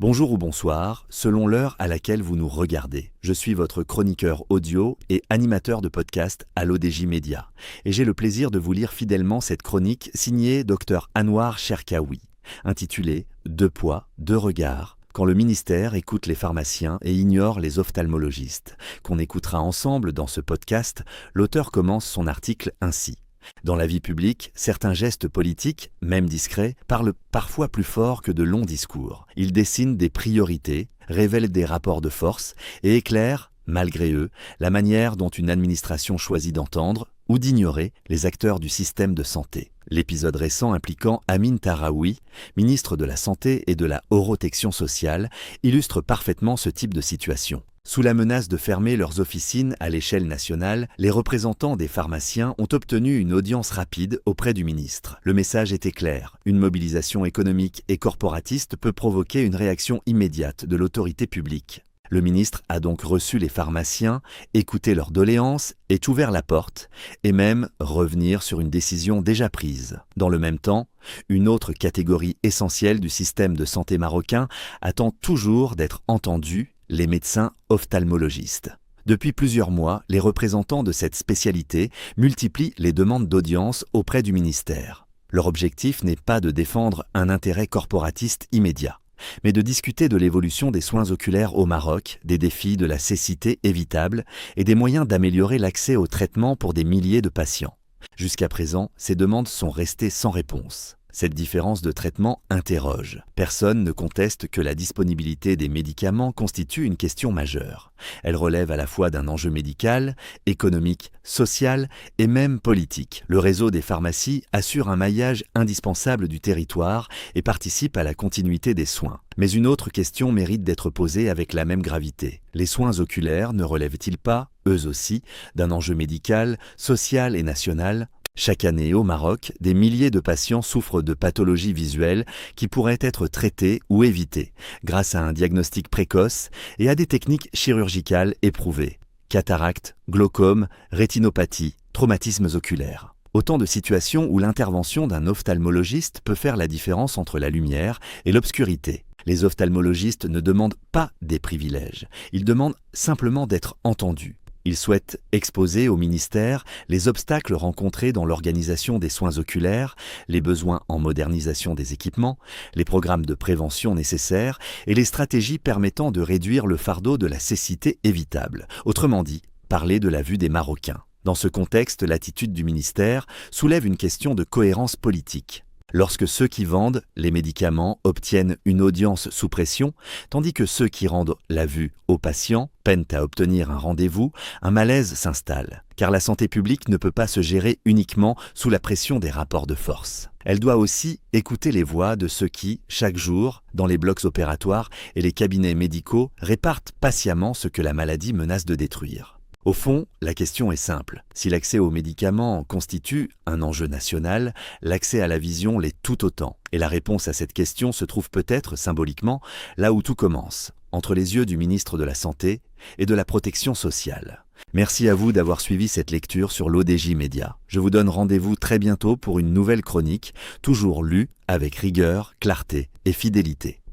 Bonjour ou bonsoir, selon l'heure à laquelle vous nous regardez. Je suis votre chroniqueur audio et animateur de podcast à l'ODJ Média. Et j'ai le plaisir de vous lire fidèlement cette chronique signée Dr Anouar Cherkaoui, intitulée « Deux poids, deux regards ». Quand le ministère écoute les pharmaciens et ignore les ophtalmologistes, qu'on écoutera ensemble dans ce podcast, l'auteur commence son article ainsi. Dans la vie publique, certains gestes politiques, même discrets, parlent parfois plus fort que de longs discours. Ils dessinent des priorités, révèlent des rapports de force et éclairent, malgré eux, la manière dont une administration choisit d'entendre ou d'ignorer les acteurs du système de santé. L'épisode récent impliquant Amine Tahraoui, ministre de la Santé et de la Protection sociale, illustre parfaitement ce type de situation. Sous la menace de fermer leurs officines à l'échelle nationale, les représentants des pharmaciens ont obtenu une audience rapide auprès du ministre. Le message était clair, une mobilisation économique et corporatiste peut provoquer une réaction immédiate de l'autorité publique. Le ministre a donc reçu les pharmaciens, écouté leurs doléances, est ouvert la porte, et même revenir sur une décision déjà prise. Dans le même temps, une autre catégorie essentielle du système de santé marocain attend toujours d'être entendue, les médecins ophtalmologistes. Depuis plusieurs mois, les représentants de cette spécialité multiplient les demandes d'audience auprès du ministère. Leur objectif n'est pas de défendre un intérêt corporatiste immédiat, mais de discuter de l'évolution des soins oculaires au Maroc, des défis de la cécité évitable et des moyens d'améliorer l'accès aux traitements pour des milliers de patients. Jusqu'à présent, ces demandes sont restées sans réponse. Cette différence de traitement interroge. Personne ne conteste que la disponibilité des médicaments constitue une question majeure. Elle relève à la fois d'un enjeu médical, économique, social et même politique. Le réseau des pharmacies assure un maillage indispensable du territoire et participe à la continuité des soins. Mais une autre question mérite d'être posée avec la même gravité. Les soins oculaires ne relèvent-ils pas, eux aussi, d'un enjeu médical, social et national ? Chaque année au Maroc, des milliers de patients souffrent de pathologies visuelles qui pourraient être traitées ou évitées grâce à un diagnostic précoce et à des techniques chirurgicales éprouvées. Cataracte, glaucome, rétinopathie, traumatismes oculaires. Autant de situations où l'intervention d'un ophtalmologiste peut faire la différence entre la lumière et l'obscurité. Les ophtalmologistes ne demandent pas des privilèges, ils demandent simplement d'être entendus. Ils souhaitent exposer au ministère les obstacles rencontrés dans l'organisation des soins oculaires, les besoins en modernisation des équipements, les programmes de prévention nécessaires et les stratégies permettant de réduire le fardeau de la cécité évitable. Autrement dit, parler de la vue des Marocains. Dans ce contexte, l'attitude du ministère soulève une question de cohérence politique. Lorsque ceux qui vendent les médicaments obtiennent une audience sous pression, tandis que ceux qui rendent la vue aux patients peinent à obtenir un rendez-vous, un malaise s'installe, car la santé publique ne peut pas se gérer uniquement sous la pression des rapports de force. Elle doit aussi écouter les voix de ceux qui, chaque jour, dans les blocs opératoires et les cabinets médicaux, réparent patiemment ce que la maladie menace de détruire. Au fond, la question est simple. Si l'accès aux médicaments constitue un enjeu national, l'accès à la vision l'est tout autant. Et la réponse à cette question se trouve peut-être, symboliquement, là où tout commence, entre les yeux du ministre de la Santé et de la Protection sociale. Merci à vous d'avoir suivi cette lecture sur l'ODJ Média. Je vous donne rendez-vous très bientôt pour une nouvelle chronique, toujours lue avec rigueur, clarté et fidélité.